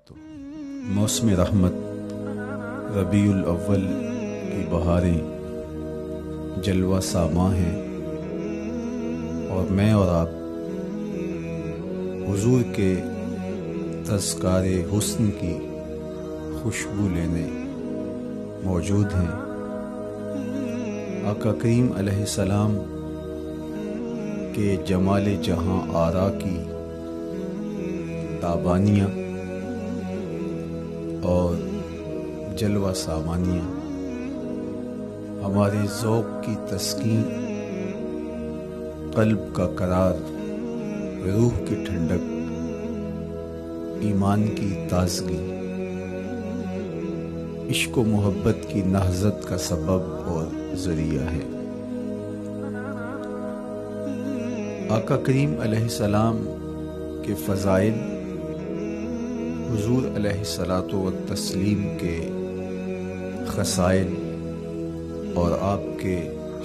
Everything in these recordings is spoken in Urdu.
وبرکاتہ۔ موسم رحمت ربیع الاول کی بہاریں جلوہ ساماں ہیں، اور میں اور آپ حضور کے تذکار حسن کی خوشبو لینے موجود ہیں۔ آقا کریم علیہ السلام کے جمال جہاں آرا کی تابانیاں اور جلوہ سامانیاں ہمارے ذوق کی تسکین، قلب کا قرار، روح کی ٹھنڈک، ایمان کی تازگی، عشق و محبت کی نہضت کا سبب اور ذریعہ ہے۔ آقا کریم علیہ السلام کے فضائل، حضور علیہ الصلاۃ والتسلیم کے خصائل اور آپ کے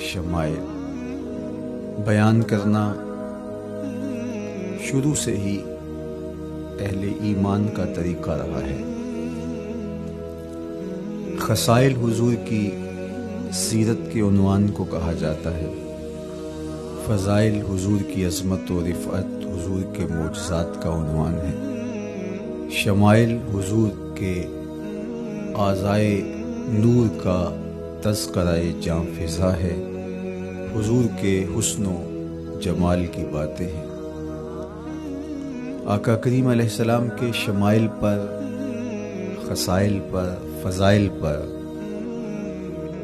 شمائل بیان کرنا شروع سے ہی اہل ایمان کا طریقہ رہا ہے۔ خصائل حضور کی سیرت کے عنوان کو کہا جاتا ہے، فضائل حضور کی عظمت و رفعت حضور کے معجزات کا عنوان ہے، شمائل حضور کے اعضائے نور کا تذکرہ جاں فضا ہے، حضور کے حسن و جمال کی باتیں ہیں۔ آقا کریم علیہ السلام کے شمائل پر، خصائل پر، فضائل پر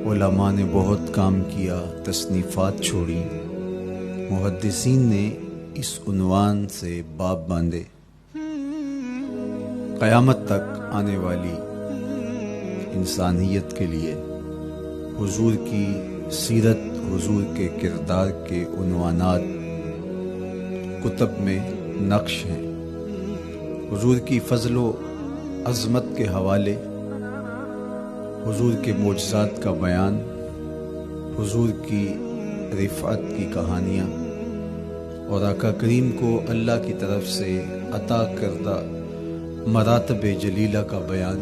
علماء نے بہت کام کیا، تصنیفات چھوڑی، محدثین نے اس عنوان سے باب باندھے۔ قیامت تک آنے والی انسانیت کے لیے حضور کی سیرت، حضور کے کردار کے عنوانات کتب میں نقش ہیں۔ حضور کی فضل و عظمت کے حوالے، حضور کے معجزات کا بیان، حضور کی رفعت کی کہانیاں اور آقا کریم کو اللہ کی طرف سے عطا کردہ مراتب جلیلہ کا بیان،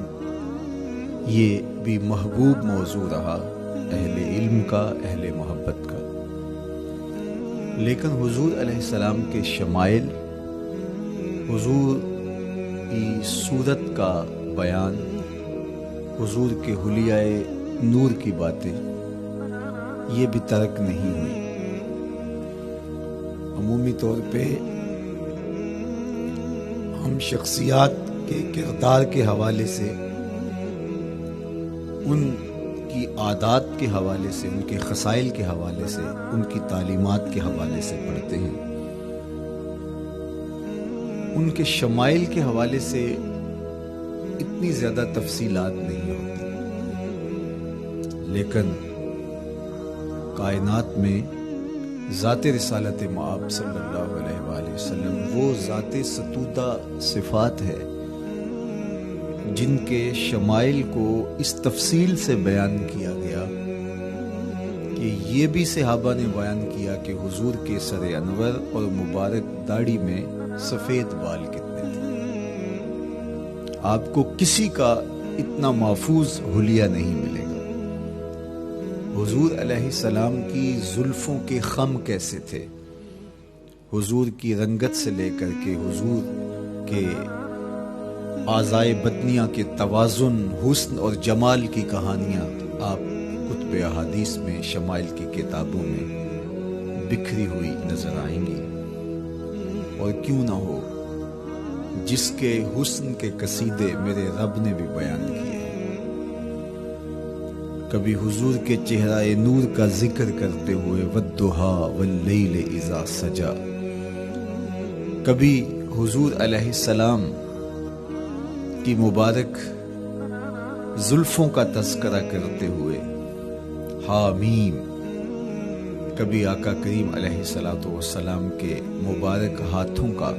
یہ بھی محبوب موضوع رہا اہل علم کا، اہل محبت کا۔ لیکن حضور علیہ السلام کے شمائل، حضور کی صورت کا بیان، حضور کے حلیہ نور کی باتیں، یہ بھی ترک نہیں ہوئی۔ عمومی طور پہ ہم شخصیات کے کردار کے حوالے سے، ان کی عادات کے حوالے سے، ان کے خصائل کے حوالے سے، ان کی تعلیمات کے حوالے سے پڑھتے ہیں۔ ان کے شمائل کے حوالے سے اتنی زیادہ تفصیلات نہیں ہوتی، لیکن کائنات میں ذات رسالت مآب صلی اللہ علیہ وآلہ وسلم وہ ذات ستودہ صفات ہے جن کے شمائل کو اس تفصیل سے بیان کیا گیا کہ یہ بھی صحابہ نے بیان کیا کہ حضور کے سر انور اور مبارک داڑھی میں سفید بال کتنے تھے۔ آپ کو کسی کا اتنا محفوظ حلیہ نہیں ملے گا۔ حضور علیہ السلام کی زلفوں کے خم کیسے تھے، حضور کی رنگت سے لے کر کے حضور کے اعضائے بدنیہ کے توازن، حسن اور جمال کی کہانیاں آپ کتب احادیث میں، شمائل کی کتابوں میں بکھری ہوئی نظر آئیں گی۔ اور کیوں نہ ہو، جس کے حسن کے قصیدے میرے رب نے بھی بیان کیے ہیں۔ کبھی حضور کے چہرہ نور کا ذکر کرتے ہوئے والضحیٰ واللیل اذا سجا، کبھی حضور علیہ السلام کی مبارک زلفوں کا تذکرہ کرتے ہوئے حامیم، کبھی آقا کریم علیہ الصلاۃ والسلام کے مبارک ہاتھوں کا،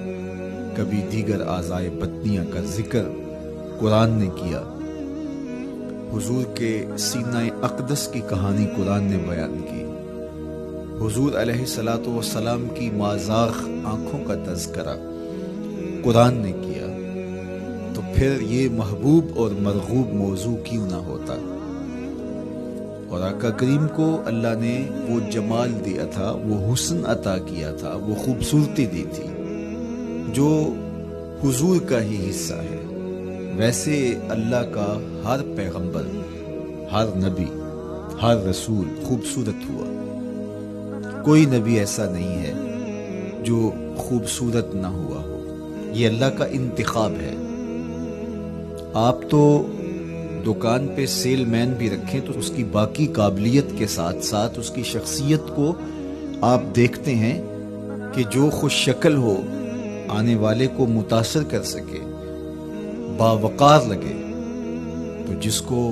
کبھی دیگر اعضائے بدنیہ کا ذکر قرآن نے کیا۔ حضور کے سینہ اقدس کی کہانی قرآن نے بیان کی۔ حضور علیہ الصلاۃ والسلام کی مازاغ آنکھوں کا تذکرہ قرآن نے کیا۔ تو پھر یہ محبوب اور مرغوب موضوع کیوں نہ ہوتا۔ اور آقا کریم کو اللہ نے وہ جمال دیا تھا، وہ حسن عطا کیا تھا، وہ خوبصورتی دی تھی جو حضور کا ہی حصہ ہے۔ ویسے اللہ کا ہر پیغمبر، ہر نبی، ہر رسول خوبصورت ہوا، کوئی نبی ایسا نہیں ہے جو خوبصورت نہ ہوا ہو۔ یہ اللہ کا انتخاب ہے۔ آپ تو دکان پہ سیل مین بھی رکھیں تو اس کی باقی قابلیت کے ساتھ ساتھ اس کی شخصیت کو آپ دیکھتے ہیں کہ جو خوش شکل ہو، آنے والے کو متاثر کر سکے، باوقار لگے۔ تو جس کو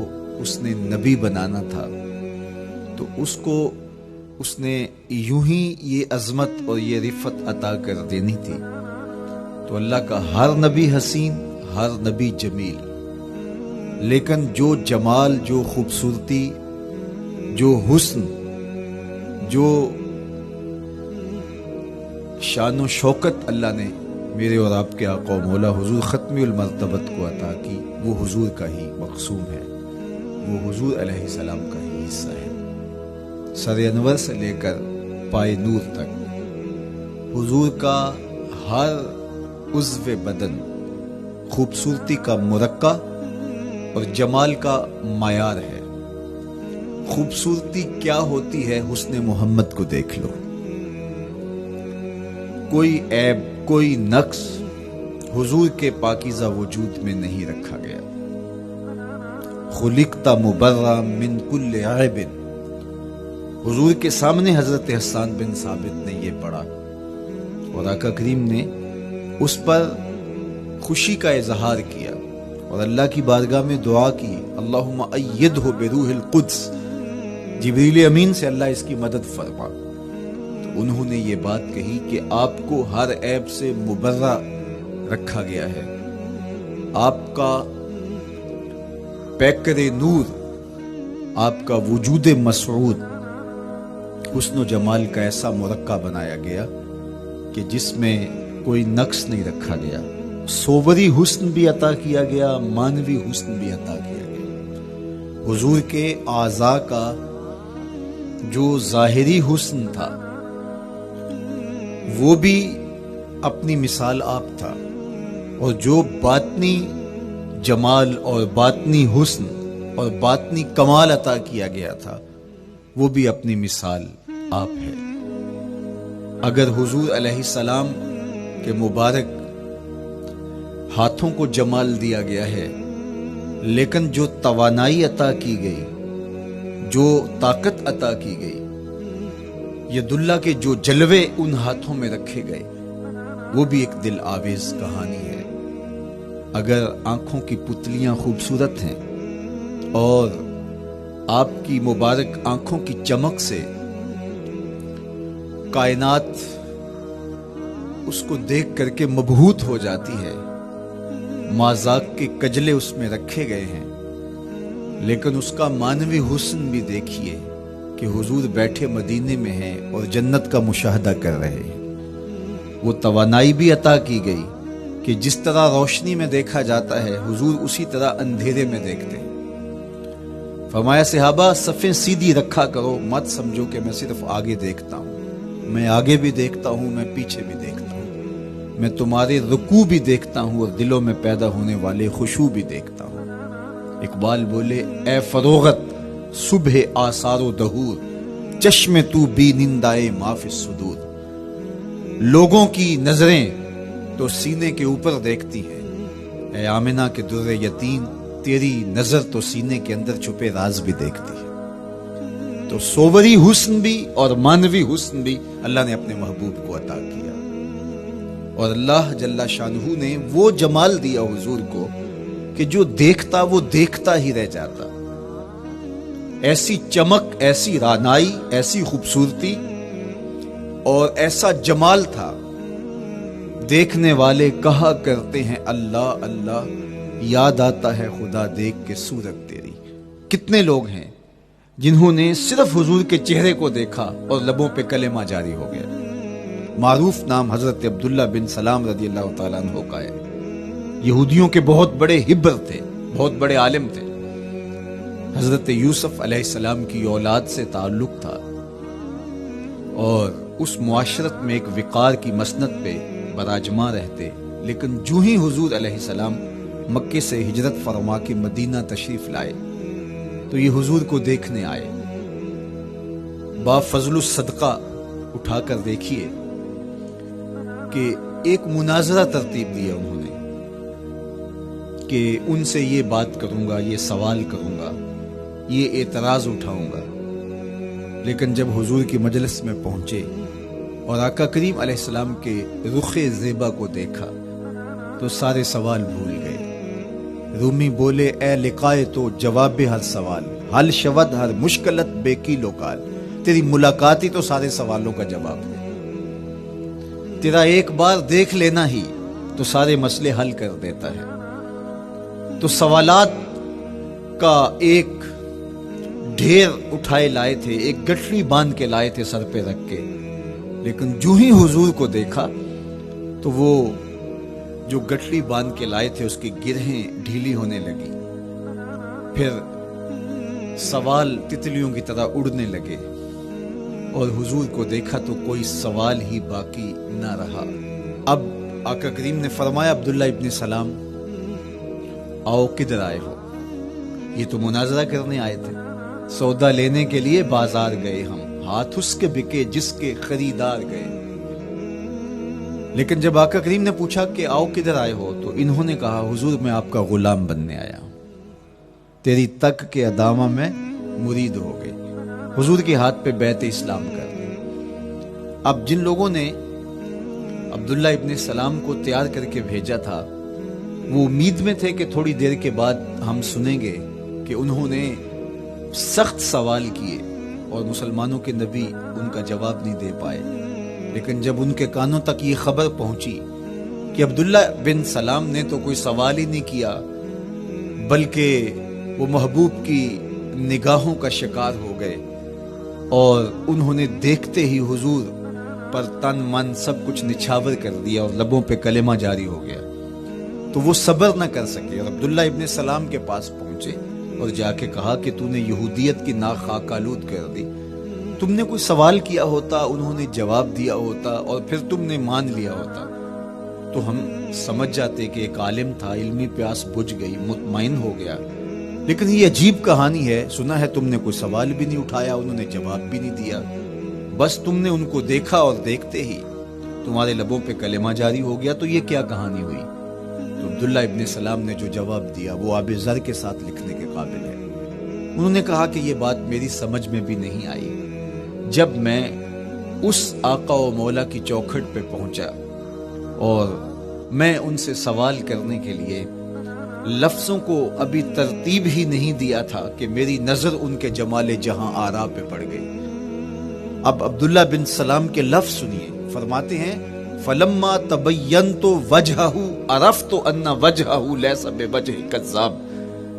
اس نے نبی بنانا تھا تو اس کو اس نے یوں ہی یہ عظمت اور یہ رفت عطا کر دینی تھی۔ تو اللہ کا ہر نبی حسین، ہر نبی جمیل، لیکن جو جمال، جو خوبصورتی، جو حسن، جو شان و شوکت اللہ نے میرے اور آپ کے آقا و مولا حضور ختم المرتبت کو عطا کی، وہ حضور کا ہی مقسوم ہے، وہ حضور علیہ السلام کا ہی حصہ ہے۔ سر انور سے لے کر پائے نور تک حضور کا ہر عضو بدن خوبصورتی کا مرقع اور جمال کا معیار ہے۔ خوبصورتی کیا ہوتی ہے؟ حسن محمد کو دیکھ لو، کوئی عیب، کوئی نقص حضور کے پاکیزہ وجود میں نہیں رکھا گیا۔ خلقت مبرأ من کل عیب، حضور کے سامنے حضرت حسان بن ثابت نے یہ پڑھا اور آقا کریم نے اس پر خوشی کا اظہار کیا اور اللہ کی بارگاہ میں دعا کی، اللہم ایدہ بروح القدس، جبریل امین سے اللہ اس کی مدد فرما۔ تو انہوں نے یہ بات کہی کہ آپ کو ہر عیب سے مبرہ رکھا گیا ہے، آپ کا پیکر نور، آپ کا وجود مسعود حسن و جمال کا ایسا مرقع بنایا گیا کہ جس میں کوئی نقص نہیں رکھا گیا۔ صوری حسن بھی عطا کیا گیا، مانوی حسن بھی عطا کیا گیا۔ حضور کے اعضاء کا جو ظاہری حسن تھا وہ بھی اپنی مثال آپ تھا، اور جو باطنی جمال اور باطنی حسن اور باطنی کمال عطا کیا گیا تھا وہ بھی اپنی مثال آپ ہے۔ اگر حضور علیہ السلام کے مبارک ہاتھوں کو جمال دیا گیا ہے، لیکن جو توانائی عطا کی گئی، جو طاقت عطا کی گئی، یداللہ کے جو جلوے ان ہاتھوں میں رکھے گئے، وہ بھی ایک دل آویز کہانی ہے۔ اگر آنکھوں کی پتلیاں خوبصورت ہیں اور آپ کی مبارک آنکھوں کی چمک سے کائنات اس کو دیکھ کر کے مبہوت ہو جاتی ہے، مازاق کے کجلے اس میں رکھے گئے ہیں، لیکن اس کا مانوی حسن بھی دیکھیے کہ حضور بیٹھے مدینے میں ہیں اور جنت کا مشاہدہ کر رہے ہیں۔ وہ توانائی بھی عطا کی گئی کہ جس طرح روشنی میں دیکھا جاتا ہے حضور اسی طرح اندھیرے میں دیکھتے ہیں۔ فرمایا صحابہ صفیں سیدھی رکھا کرو، مت سمجھو کہ میں صرف آگے دیکھتا ہوں، میں آگے بھی دیکھتا ہوں، میں پیچھے بھی دیکھتا ہوں، میں تمہارے رکوع بھی دیکھتا ہوں اور دلوں میں پیدا ہونے والے خشوع بھی دیکھتا ہوں۔ اقبال بولے اے فروغت صبح آثار و دہور، چشم تو بی نندائے ما فی الصدور۔ لوگوں کی نظریں تو سینے کے اوپر دیکھتی ہیں، اے آمنہ کے در یتیم، تیری نظر تو سینے کے اندر چھپے راز بھی دیکھتی ہے۔ تو صوری حسن بھی اور مانوی حسن بھی اللہ نے اپنے محبوب کو عطا کیا، اور اللہ جل شانہ نے وہ جمال دیا حضور کو کہ جو دیکھتا وہ دیکھتا ہی رہ جاتا۔ ایسی چمک، ایسی رانائی، ایسی خوبصورتی اور ایسا جمال تھا، دیکھنے والے کہا کرتے ہیں اللہ اللہ، یاد آتا ہے خدا دیکھ کے صورت تیری۔ کتنے لوگ ہیں جنہوں نے صرف حضور کے چہرے کو دیکھا اور لبوں پہ کلمہ جاری ہو گیا۔ معروف نام حضرت عبداللہ بن سلام رضی اللہ تعالیٰ عنہ کا ہے، یہودیوں کے بہت بڑے حبر تھے، بہت بڑے عالم تھے. حضرت یوسف علیہ السلام کی اولاد سے تعلق تھا اور اس معاشرت میں ایک وقار کی مسند پہ براجماں رہتے. لیکن جو ہی حضور علیہ السلام مکے سے ہجرت فرما کے مدینہ تشریف لائے تو یہ حضور کو دیکھنے آئے. با فضل الصدقہ اٹھا کر دیکھیے کہ ایک مناظرہ ترتیب دیا انہوں نے کہ ان سے یہ بات کروں گا، یہ سوال کروں گا، یہ اعتراض اٹھاؤں گا. لیکن جب حضور کی مجلس میں پہنچے اور آقا کریم علیہ السلام کے رخ زیبا کو دیکھا تو سارے سوال بھول گئے. رومی بولے اے لقائے تو جواب ہر سوال، حل شود ہر مشکلت بے کی لوکال. تیری ملاقات ہی تو سارے سوالوں کا جواب ہے. تیرا ایک بار دیکھ لینا ہی تو سارے مسئلے حل کر دیتا ہے. تو سوالات کا ایک ڈھیر اٹھائے لائے تھے، ایک گٹھڑی باندھ کے لائے تھے سر پہ رکھ کے. لیکن جو ہی حضور کو دیکھا تو وہ جو گٹھڑی باندھ کے لائے تھے اس کی گرہیں ڈھیلی ہونے لگی. پھر سوال تتلیوں کی طرح اڑنے لگے اور حضور کو دیکھا تو کوئی سوال ہی باقی نہ رہا. اب آقا کریم نے فرمایا عبداللہ ابن سلام آؤ کدھر آئے ہو؟ یہ تو مناظرہ کرنے آئے تھے. سودا لینے کے لیے بازار گئے ہم، ہاتھ اس کے بکے جس کے خریدار گئے. لیکن جب آقا کریم نے پوچھا کہ آؤ کدھر آئے ہو تو انہوں نے کہا حضور میں آپ کا غلام بننے آیا ہوں، تیری تک کے ادامہ میں مرید ہو گئی. حضور کے ہاتھ پہ بیعت اسلام کر دی. اب جن لوگوں نے عبداللہ ابن سلام کو تیار کر کے بھیجا تھا وہ امید میں تھے کہ تھوڑی دیر کے بعد ہم سنیں گے کہ انہوں نے سخت سوال کیے اور مسلمانوں کے نبی ان کا جواب نہیں دے پائے. لیکن جب ان کے کانوں تک یہ خبر پہنچی کہ عبداللہ بن سلام نے تو کوئی سوال ہی نہیں کیا بلکہ وہ محبوب کی نگاہوں کا شکار ہو گئے اور انہوں نے دیکھتے ہی حضور پر تن من سب کچھ نچھاور کر دیا اور لبوں پہ کلمہ جاری ہو گیا، تو وہ صبر نہ کر سکے اور عبداللہ ابن سلام کے پاس پہنچے اور جا کے کہا کہ تو نے یہودیت کی ناک خاک آلود کر دی. تم نے کوئی سوال کیا ہوتا، انہوں نے جواب دیا ہوتا اور پھر تم نے مان لیا ہوتا تو ہم سمجھ جاتے کہ ایک عالم تھا، علمی پیاس بجھ گئی، مطمئن ہو گیا. لیکن یہ عجیب کہانی ہے، سنا ہے تم نے کوئی سوال بھی نہیں اٹھایا، انہوں نے جواب بھی نہیں دیا، بس تم نے ان کو دیکھا اور دیکھتے ہی تمہارے لبوں پہ کلمہ جاری ہو گیا. تو یہ کیا کہانی ہوئی؟ تو عبداللہ ابن سلام نے جو جواب دیا وہ آب زر کے ساتھ لکھنے کے قابل ہے. انہوں نے کہا کہ یہ بات میری سمجھ میں بھی نہیں آئی. جب میں اس آقا و مولا کی چوکھٹ پہ پہنچا اور میں ان سے سوال کرنے کے لیے لفظوں کو ابھی ترتیب ہی نہیں دیا تھا کہ میری نظر ان کے جمال جہاں آرا پہ پڑ گئی. اب عبداللہ بن سلام کے لفظ سنیے. فرماتے ہیں فلما تبینت وجہہ عرفت ان وجہہ لیس بوجہ کذاب.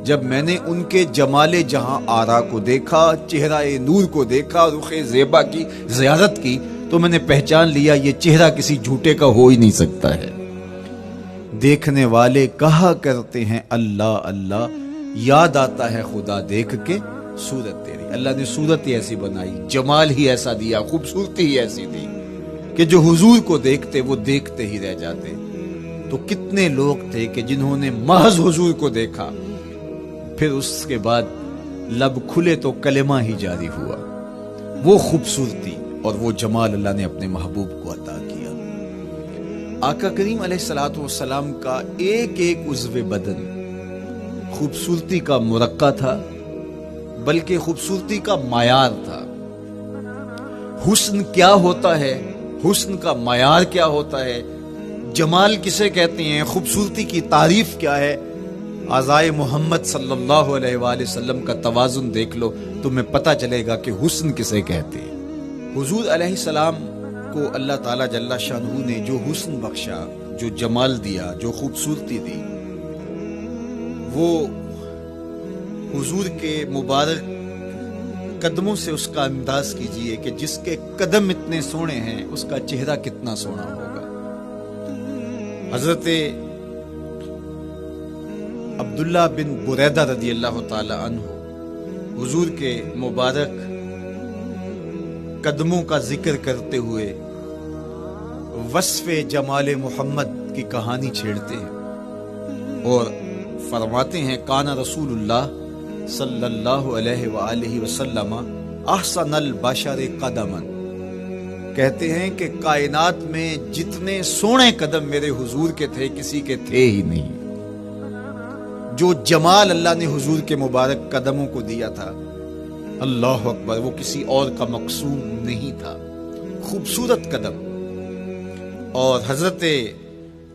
جب میں نے ان کے جمال جہاں آرا کو دیکھا، چہرہ نور کو دیکھا، رخ زیبا کی زیارت کی تو میں نے پہچان لیا یہ چہرہ کسی جھوٹے کا ہو ہی نہیں سکتا ہے. دیکھنے والے کہا کرتے ہیں اللہ اللہ، یاد آتا ہے خدا دیکھ کے صورت تیری. اللہ نے صورت ہی ایسی بنائی، جمال ہی ایسا دیا، خوبصورتی ہی ایسی دی کہ جو حضور کو دیکھتے وہ دیکھتے ہی رہ جاتے. تو کتنے لوگ تھے کہ جنہوں نے محض حضور کو دیکھا پھر اس کے بعد لب کھلے تو کلمہ ہی جاری ہوا. وہ خوبصورتی اور وہ جمال اللہ نے اپنے محبوب کو عطا کیا. آقا کریم علیہ الصلوۃ والسلام کا ایک ایک عضو بدن خوبصورتی کا مرقع تھا، بلکہ خوبصورتی کا معیار تھا. حسن کیا ہوتا ہے، حسن کا معیار کیا ہوتا ہے، جمال کسے کہتے ہیں، خوبصورتی کی تعریف کیا ہے، اعضائے محمد صلی اللہ علیہ وآلہ وسلم کا توازن دیکھ لو تمہیں پتہ چلے گا کہ حسن کسے کہتے ہیں. حضور علیہ السلام کو اللہ تعالیٰ جل شانہ نے جو حسن بخشا، جو جمال دیا، جو خوبصورتی دی، وہ حضور کے مبارک قدموں سے اس کا انداز کیجئے کہ جس کے قدم اتنے سونے ہیں اس کا چہرہ کتنا سونا ہوگا. حضرت عبداللہ بن بریدہ رضی اللہ تعالی عنہ حضور کے مبارک قدموں کا ذکر کرتے ہوئے وصف جمال محمد کی کہانی چھیڑتے ہیں اور فرماتے ہیں کانا رسول اللہ صلی اللہ علیہ وآلہ وسلم احسن البشر قدما، کہتے ہیں کہ کائنات میں جتنے سونے قدم میرے حضور کے تھے کسی کے تھے ہی نہیں۔ جو جمال اللہ نے حضور کے مبارک قدموں کو دیا تھا، اللہ اکبر، وہ کسی اور کا مقصود نہیں تھا۔ خوبصورت قدم۔ اور حضرت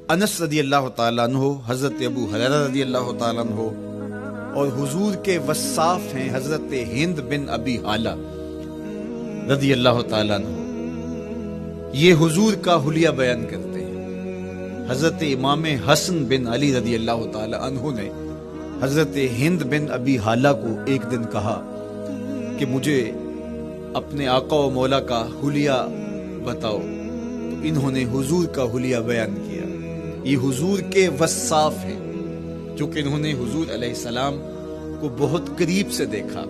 انس رضی اللہ تعالیٰ عنہ، حضرت ابو ہریرہ رضی اللہ تعالیٰ عنہ اور حضور کے وصاف ہیں حضرت ہند بن ابی حالہ رضی اللہ تعالیٰ عنہ، یہ حضور کا حلیہ بیان کرتے ہیں۔ حضرت امام حسن بن علی رضی اللہ تعالیٰ عنہ نے حضرت ہند بن ابی حالہ کو ایک دن کہا کہ مجھے اپنے آقا و مولا کا حلیہ بتاؤ، تو انہوں نے حضور کا حلیہ بیان کیا۔ یہ حضور کے وصاف ہیں، چونکہ انہوں نے حضور علیہ السلام کو بہت قریب سے دیکھا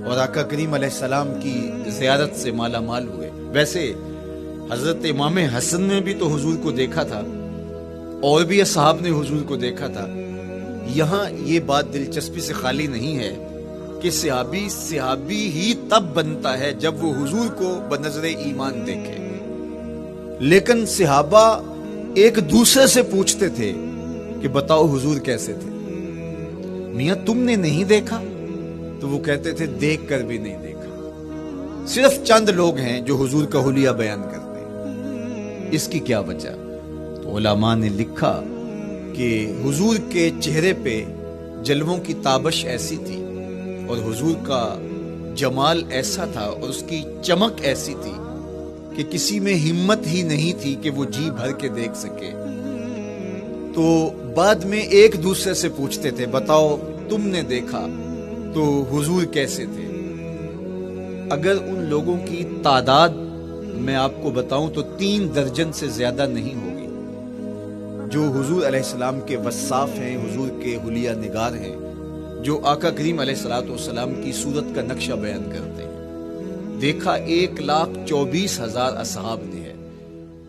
اور آقا کریم علیہ السلام کی زیارت سے مالا مال ہوئے۔ ویسے حضرت امام حسن نے بھی تو حضور کو دیکھا تھا، اور بھی اصحاب نے حضور کو دیکھا تھا۔ یہاں یہ بات دلچسپی سے خالی نہیں ہے کہ صحابی ہی تب بنتا ہے جب وہ حضور کو بنظر ایمان دیکھے، لیکن صحابہ ایک دوسرے سے پوچھتے تھے کہ بتاؤ حضور کیسے تھے؟ میاں تم نے نہیں دیکھا؟ تو وہ کہتے تھے دیکھ کر بھی نہیں دیکھا۔ صرف چند لوگ ہیں جو حضور کا حلیہ بیان کرتے ہیں۔ اس کی کیا وجہ؟ تو علماء نے لکھا کہ حضور کے چہرے پہ جلووں کی تابش ایسی تھی اور حضور کا جمال ایسا تھا اور اس کی چمک ایسی تھی کہ کسی میں ہمت ہی نہیں تھی کہ وہ جی بھر کے دیکھ سکے۔ تو بعد میں ایک دوسرے سے پوچھتے تھے بتاؤ تم نے دیکھا تو حضور کیسے تھے؟ اگر ان لوگوں کی تعداد میں آپ کو بتاؤں تو 3 درجن سے زیادہ نہیں ہوگی جو حضور علیہ السلام کے وصاف ہیں، حضور کے حلیہ نگار ہیں، جو آقا کریم علیہ السلام کی صورت کا نقشہ بیان کرتے ہیں۔ دیکھا 1,24,000 اصحاب نے ہے،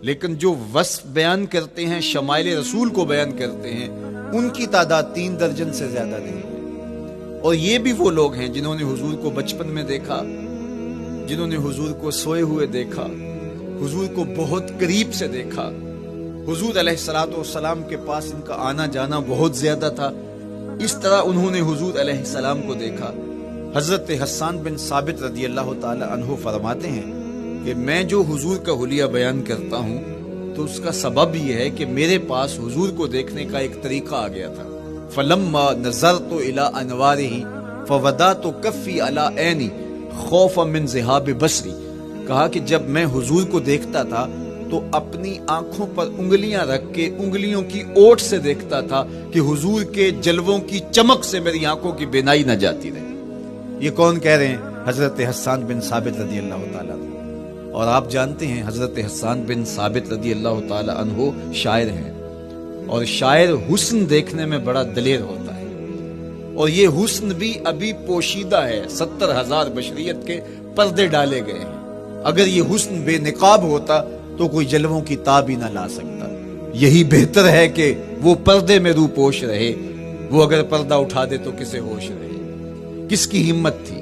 لیکن جو وصف بیان کرتے ہیں، شمائل رسول کو بیان کرتے ہیں، ان کی تعداد 3 درجن سے زیادہ نہیں ہے۔ اور یہ بھی وہ لوگ ہیں جنہوں نے حضور کو بچپن میں دیکھا، جنہوں نے حضور کو سوئے ہوئے دیکھا، حضور کو بہت قریب سے دیکھا۔ حضور علیہ السلام کے پاس ان کا آنا جانا بہت زیادہ تھا، اس طرح انہوں نے حضور علیہ السلام کو دیکھا۔ حضرت حسان بن ثابت رضی اللہ تعالی عنہ فرماتے ہیں کہ میں جو حضور کا حلیہ بیان کرتا ہوں تو اس کا سبب یہ ہے کہ میرے پاس حضور کو دیکھنے کا ایک طریقہ آ گیا تھا۔ فلما نظرت الى انوارہ فودعت کفی علی عینی خوفا من ذہاب بصری، کہا کہ جب میں حضور کو دیکھتا تھا تو اپنی آنکھوں پر انگلیاں رکھ کے انگلیوں کی اوٹ سے دیکھتا تھا کہ حضور کے جلووں کی چمک سے میری آنکھوں کی بینائی نہ جاتی رہے۔ یہ کون کہہ رہے ہیں؟ حضرت حسان بن ثابت رضی اللہ تعالیٰ عنہ۔ اور آپ جانتے ہیں حضرت حسان بن ثابت رضی اللہ تعالیٰ عنہ شاعر ہیں، اور شاعر حسن دیکھنے میں بڑا دلیر ہوتا ہے، اور یہ حسن بھی ابھی پوشیدہ ہے، 70,000 بشریت کے پردے ڈالے گئے ہیں۔ اگر یہ حسن بے نقاب ہوتا تو کوئی جلووں کی تاب ہی نہ لا سکتا۔ یہی بہتر ہے کہ وہ پردے میں روح پوش رہے، وہ اگر پردہ اٹھا دے تو کسے ہوش رہے؟ کس کی ہمت تھی؟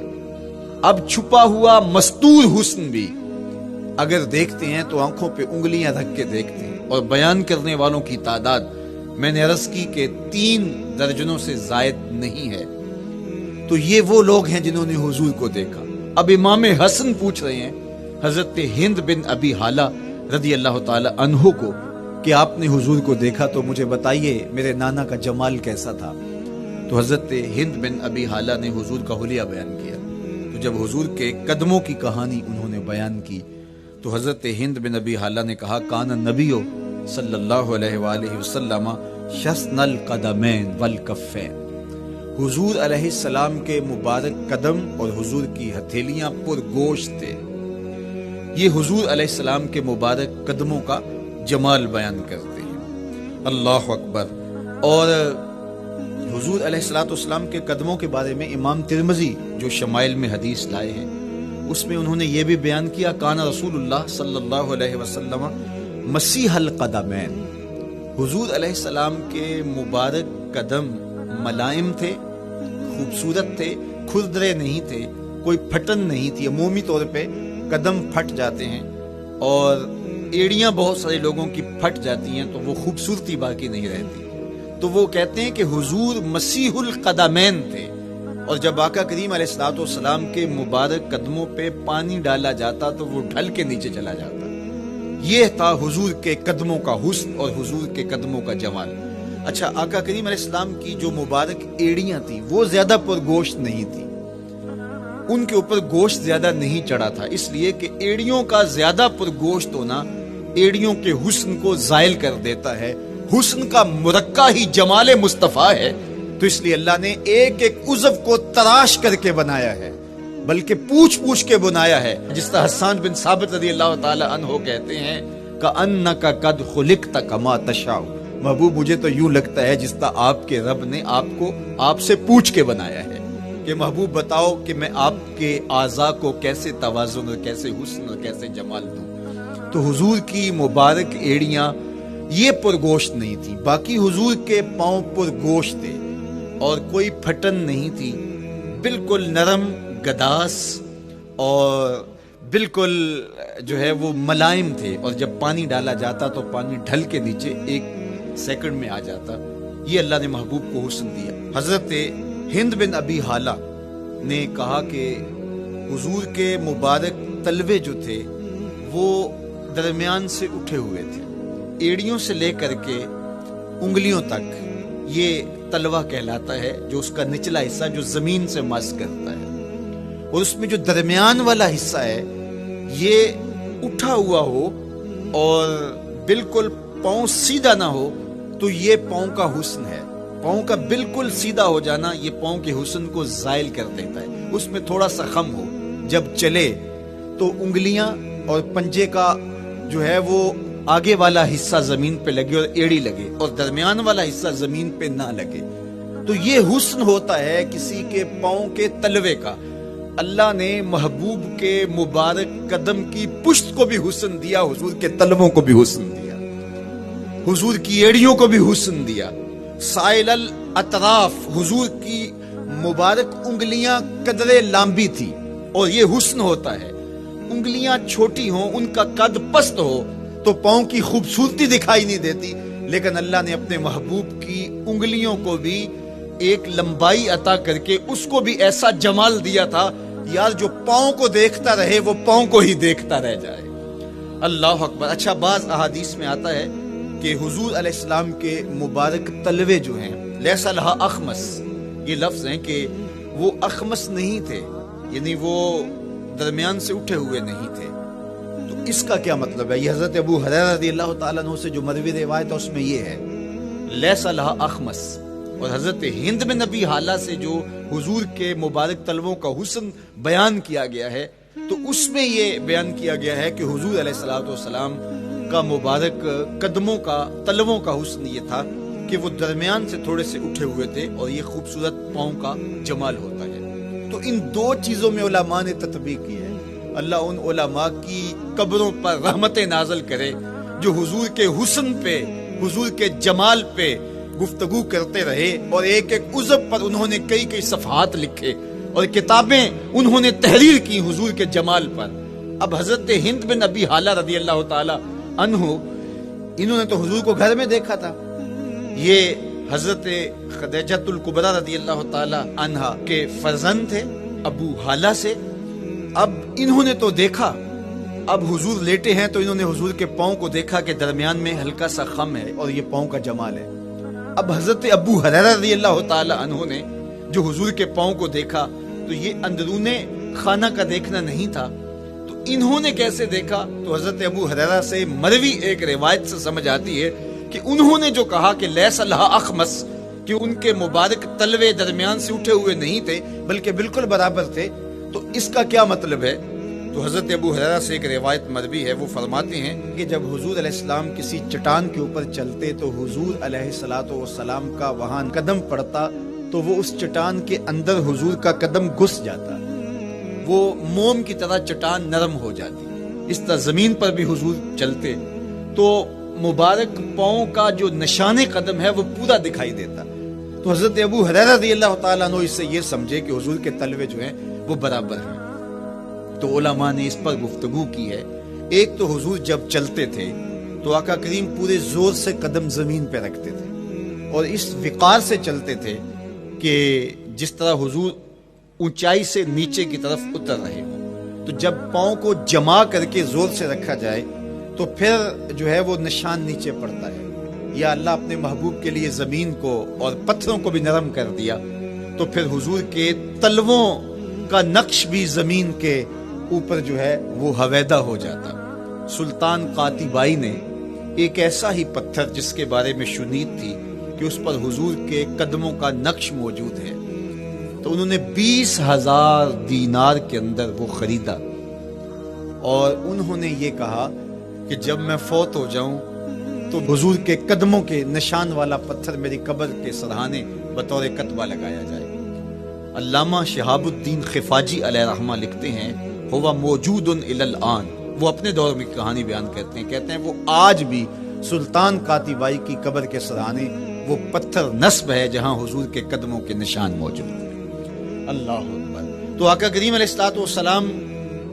اب چھپا ہوا مستور حسن بھی اگر دیکھتے ہیں تو آنکھوں پہ انگلیاں رکھ کے دیکھتے ہیں، اور بیان کرنے والوں کی تعداد میں نے عرض کی کہ 3 درجنوں سے زائد نہیں ہے۔ تو یہ وہ لوگ ہیں جنہوں نے حضور کو دیکھا۔ اب امام حسن پوچھ رہے ہیں حضرت ہند بن ابی حالہ رضی اللہ تعالی عنہ کو کہ آپ نے حضور کو دیکھا تو مجھے بتائیے میرے نانا کا جمال کیسا تھا؟ تو حضرت ہند بن ابی حالہ نے حضور کا حلیہ بیان کیا۔ تو جب حضور کے قدموں کی کہانی انہوں نے بیان کی تو حضرت ہند بن ابی حالہ نے کہا کان النبی صلی اللہ علیہ وآلہ وسلم شسن القدمین والکفین، حضور علیہ السلام کے مبارک قدم اور حضور کی ہتھیلیاں پر گوشت تھے۔ یہ حضور علیہ السلام کے مبارک قدموں کا جمال بیان کرتے ہیں۔ اللہ اکبر۔ اور حضور علیہ الصلوۃ والسلام کے قدموں کے بارے میں امام ترمذی جو شمائل میں حدیث لائے ہیں اس میں انہوں نے یہ بھی بیان کیا، کان رسول اللہ صلی اللہ علیہ وسلم مسیح القدمین، حضور علیہ السلام کے مبارک قدم ملائم تھے، خوبصورت تھے، کھردرے نہیں تھے، کوئی پھٹن نہیں تھی۔ عمومی طور پہ قدم پھٹ جاتے ہیں اور ایڑیاں بہت سارے لوگوں کی پھٹ جاتی ہیں تو وہ خوبصورتی باقی نہیں رہتی، تو وہ کہتے ہیں کہ حضور مسیح القدمین تھے، اور جب آقا کریم علیہ الصلوۃ والسلام کے مبارک قدموں پہ پانی ڈالا جاتا تو وہ ڈھل کے نیچے چلا جاتا۔ یہ تھا حضور کے قدموں کا حسن اور حضور کے قدموں کا جمال۔ اچھا، آقا کریم علیہ السلام کی جو مبارک ایڑیاں تھیں وہ زیادہ پرگوشت نہیں تھی، ان کے اوپر گوشت زیادہ نہیں چڑھا تھا، اس لیے کہ ایڑیوں کا زیادہ پرگوشت ہونا ایڑیوں کے حسن کو زائل کر دیتا ہے۔ حسن کا مرقع ہی جمال مصطفیٰ ہے، تو اس لیے اللہ نے ایک ایک عضو کو تراش کر کے بنایا ہے، بلکہ پوچھ پوچھ کے بنایا ہے، جس طرح حسان بن ثابت رضی اللہ تعالی عنہ کہتے ہیں کأنک قد خلقت کما تشاء، محبوب مجھے تو یوں لگتا ہے جس طرح آپ کے رب نے آپ کو آپ سے پوچھ کے بنایا ہے کہ محبوب بتاؤ کہ میں آپ کے اعضاء کو کیسے توازن اور کیسے حسن اور کیسے جمال دوں۔ تو حضور کی مبارک ایڑیاں یہ پرگوشت نہیں تھی، باقی حضور کے پاؤں پرگوشت تھے اور کوئی پھٹن نہیں تھی، بالکل نرم گداس اور بالکل جو ہے وہ ملائم تھے، اور جب پانی ڈالا جاتا تو پانی ڈھل کے نیچے ایک سیکنڈ میں آ جاتا۔ یہ اللہ نے محبوب کو حسن دیا۔ حضرت ہند بن ابی حالہ نے کہا کہ حضور کے مبارک تلوے جو تھے وہ درمیان سے اٹھے ہوئے تھے، ایڑیوں سے لے کر کے انگلیوں تک یہ تلوہ کہلاتا ہے، جو اس کا نچلا حصہ جو زمین سے مس کرتا ہے، اور اس میں جو درمیان والا حصہ ہے یہ اٹھا ہوا ہو اور بالکل پاؤں سیدھا نہ ہو تو یہ پاؤں کا حسن ہے۔ پاؤں کا بالکل سیدھا ہو جانا یہ پاؤں کے حسن کو زائل کر دیتا ہے۔ اس میں تھوڑا سا خم ہو، جب چلے تو انگلیاں اور پنجے کا جو ہے وہ آگے والا حصہ زمین پہ لگے اور ایڑی لگے، اور درمیان والا حصہ زمین پہ نہ لگے، تو یہ حسن ہوتا ہے کسی کے پاؤں کے تلوے کا۔ اللہ نے محبوب کے مبارک قدم کی پشت کو بھی حسن دیا، حضور کے تلووں کو بھی حسن دیا، حضور کی ایڑیوں کو بھی حسن دیا۔ سائل الاطراف، حضور کی مبارک انگلیاں قدرے لامبی تھی، اور یہ حسن ہوتا ہے۔ انگلیاں چھوٹی ہوں، ان کا قد پست ہو تو پاؤں کی خوبصورتی دکھائی نہیں دیتی، لیکن اللہ نے اپنے محبوب کی انگلیوں کو بھی ایک لمبائی عطا کر کے اس کو بھی ایسا جمال دیا تھا، یار جو پاؤں کو دیکھتا رہے وہ پاؤں کو ہی دیکھتا رہ جائے۔ اللہ اکبر۔ اچھا، بعض احادیث میں آتا ہے کہ حضور علیہ السلام کے مبارک تلوے جو ہیں لیس لہا اخمس، یہ لفظ ہیں کہ وہ اخمس نہیں تھے، یعنی وہ درمیان سے اٹھے ہوئے نہیں تھے۔ تو اس کا کیا مطلب ہے؟ یہ حضرت ابو ہریرہ رضی اللہ تعالیٰ عنہ سے جو مروی روایت ہے اس میں یہ ہے لیس لہا اخمس، اور حضرت ہند بن ابی حالہ سے جو حضور کے مبارک تلووں کا حسن بیان کیا گیا ہے تو اس میں یہ بیان کیا گیا ہے کہ حضور علیہ الصلوۃ والسلام کا مبارک قدموں کا تلووں کا حسن یہ تھا کہ وہ درمیان سے تھوڑے سے اٹھے ہوئے تھے، اور یہ خوبصورت پاؤں کا جمال ہوتا ہے۔ تو ان دو چیزوں میں علماء نے تطبیق کی ہے۔ اللہ ان علماء کی قبروں پر رحمتیں نازل کرے جو حضور کے حسن پہ، حضور کے جمال پہ گفتگو کرتے رہے، اور ایک ایک عضو پر انہوں نے کئی کئی صفحات لکھے اور کتابیں انہوں نے تحریر کی حضور کے جمال پر۔ اب حضرت ہند بن ابی حالہ رضی اللہ تعالی عنہ، انہوں نے تو حضور کو گھر میں دیکھا تھا، یہ حضرت خدیجۃ الکبریٰ رضی اللہ تعالی عنہا کے فرزند تھے ابو حالہ سے۔ اب انہوں نے تو دیکھا، اب حضور لیٹے ہیں تو انہوں نے حضور کے پاؤں کو دیکھا کہ درمیان میں ہلکا سا خم ہے اور یہ پاؤں کا جمال ہے۔ اب حضرت ابو ہریرہ رضی اللہ تعالی عنہ نے جو حضور کے پاؤں کو دیکھا تو یہ اندرون خانہ کا دیکھنا نہیں تھا، تو انہوں نے کیسے دیکھا؟ تو حضرت ابو ہریرہ سے مروی ایک روایت سے سمجھ آتی ہے کہ انہوں نے جو کہا کہ لیس لہا اخمس، کہ ان کے مبارک تلوے درمیان سے اٹھے ہوئے نہیں تھے بلکہ بالکل برابر تھے، تو اس کا کیا مطلب ہے تو حضرت ابو ہریرہ سے ایک روایت مروی ہے، وہ فرماتے ہیں کہ جب حضور علیہ السلام کسی چٹان کے اوپر چلتے تو حضور علیہ السلام کا وہاں قدم پڑتا تو وہ اس چٹان کے اندر حضور کا قدم گھس جاتا، وہ موم کی طرح چٹان نرم ہو جاتی۔ اس طرح زمین پر بھی حضور چلتے تو مبارک پاؤں کا جو نشان قدم ہے وہ پورا دکھائی دیتا۔ تو حضرت ابو ہریرہ رضی اللہ تعالیٰ عنہ اس سے یہ سمجھے کہ حضور کے تلوے جو ہیں وہ برابر ہیں۔ تو علماء نے اس پر گفتگو کی ہے۔ ایک تو حضور جب چلتے تھے تو آقا کریم پورے زور سے قدم زمین پہ رکھتے تھے اور اس وقار سے چلتے تھے کہ جس طرح حضور اونچائی سے نیچے کی طرف اتر رہے ہوں۔ تو جب پاؤں کو جما کر کے زور سے رکھا جائے تو پھر جو ہے وہ نشان نیچے پڑتا ہے۔ یا اللہ اپنے محبوب کے لیے زمین کو اور پتھروں کو بھی نرم کر دیا تو پھر حضور کے تلووں کا نقش بھی زمین کے اوپر جو ہے وہ ہویدا ہو جاتا۔ سلطان قاتیبائی نے ایک ایسا ہی پتھر جس کے بارے میں شنید تھی کہ اس پر حضور کے قدموں کا نقش موجود ہے، تو انہوں نے 20,000 دینار کے اندر وہ خریدا اور انہوں نے یہ کہا کہ جب میں فوت ہو جاؤں تو حضور کے قدموں کے نشان والا پتھر میری قبر کے سرہانے بطور کتبہ لگایا جائے۔ علامہ شہاب الدین خفاجی علیہ رحمہ لکھتے ہیں ہوا موجود الی الآن، وہ اپنے دور میں کہانی بیان کہتے ہیں وہ آج بھی سلطان قاتیبائی کی قبر کے سرہانے وہ پتھر نصب ہے جہاں حضور کے قدموں کے نشان موجود ہیں۔ اللہ اکبر۔ تو آقا کریم علیہ السلام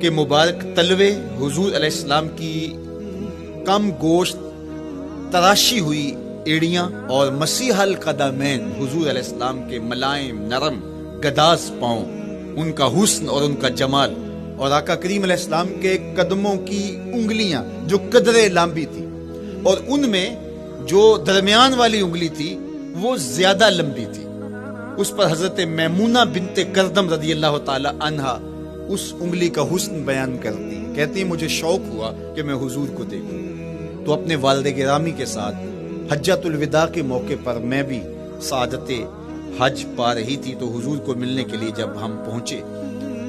کے مبارک تلوے، حضور علیہ السلام کی کم گوشت تراشی ہوئی ایڑیاں اور مسیح القدمین حضور علیہ السلام کے ملائم نرم گداز پاؤں، ان کا حسن اور ان کا جمال، اور آقا کریم علیہ السلام کے قدموں کی انگلیاں جو قدرے لمبی تھی اور ان میں جو درمیان والی انگلی تھی وہ زیادہ لمبی تھی، اس پر حضرت میمونہ بنت کردم رضی اللہ تعالی عنہا اس انگلی کا حسن بیان کرتی، کہتی مجھے شوق ہوا کہ میں حضور کو دیکھوں، تو اپنے والد گرامی کے ساتھ حجۃ الوداع کے موقع پر میں بھی سعادت حج پا رہی تھی، تو حضور کو ملنے کے لیے جب ہم پہنچے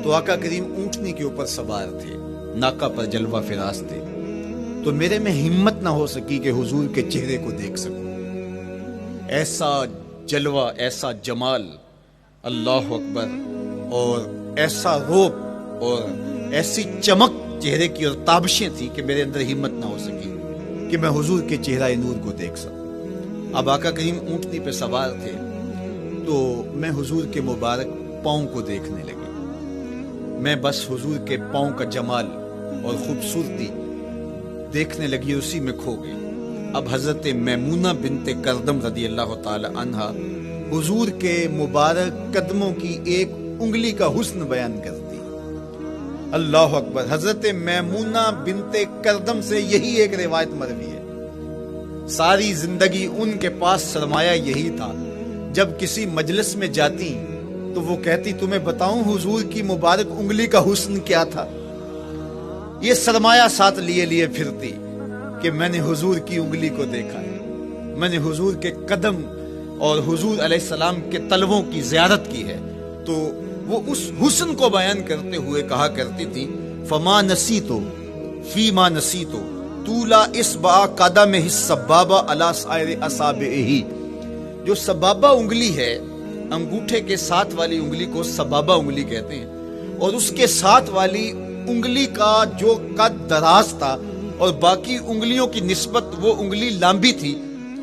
تو آقا کریم اونٹنی کے اوپر سوار تھے، ناکا پر جلوہ فراز تھے، تو میرے میں ہمت نہ ہو سکی کہ حضور کے چہرے کو دیکھ سکوں۔ ایسا جلوہ، ایسا جمال، اللہ اکبر، اور ایسا روپ اور ایسی چمک چہرے کی اور تابشیں تھی کہ میرے اندر ہمت نہ ہو سکی کہ میں حضور کے چہرہ نور کو دیکھ سکوں۔ اب آقا کریم اونٹنی پہ سوار تھے تو میں حضور کے مبارک پاؤں کو دیکھنے لگی، میں بس حضور کے پاؤں کا جمال اور خوبصورتی دیکھنے لگی، اسی میں کھو گئی۔ اب حضرت میمونہ بنت کردم رضی اللہ تعالی عنہا حضور کے مبارک قدموں کی ایک انگلی کا حسن بیان کرتی۔ اللہ اکبر۔ حضرت میمونہ بنت کردم سے یہی ایک روایت مروی ہے، ساری زندگی ان کے پاس سرمایہ یہی تھا، جب کسی مجلس میں جاتی تو وہ کہتی تمہیں بتاؤں حضور کی مبارک انگلی کا حسن کیا تھا، یہ سرمایہ ساتھ لیے پھرتی کہ میں نے حضور کی انگلی کو دیکھا ہے، میں نے حضور کے قدم اور حضور علیہ السلام کے تلووں کی زیارت کی ہے۔ تو وہ اس حسن کو بیان کرتے ہوئے کہا کرتی تھی فما نسیتو فیما نسیتو طولا اصبع قدمہ السبابہ علی سائر اصابعہ، جو سبابہ انگلی ہے، انگوٹھے کے ساتھ والی انگلی کو سبابہ انگلی کہتے ہیں، اور اس کے ساتھ والی انگلی کا جو قد دراز تھا اور باقی انگلیوں کی نسبت وہ انگلی لمبی تھی،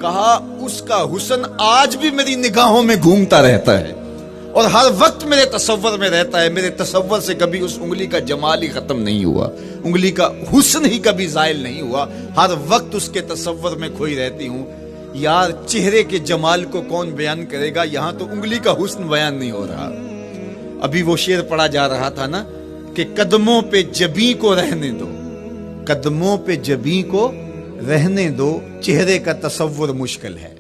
کہا اس کا حسن آج بھی میری نگاہوں میں گھومتا رہتا ہے اور ہر وقت میرے تصور میں رہتا ہے، میرے تصور سے کبھی اس انگلی کا جمال ہی ختم نہیں ہوا، انگلی کا حسن ہی کبھی زائل نہیں ہوا، ہر وقت اس کے تصور میں کھوئی رہتی ہوں۔ یار چہرے کے جمال کو کون بیان کرے گا، یہاں تو انگلی کا حسن بیان نہیں ہو رہا۔ ابھی وہ شعر پڑھا جا رہا تھا نا کہ قدموں پہ جبیں کو رہنے دو، قدموں پہ جبیں کو رہنے دو، چہرے کا تصور مشکل ہے،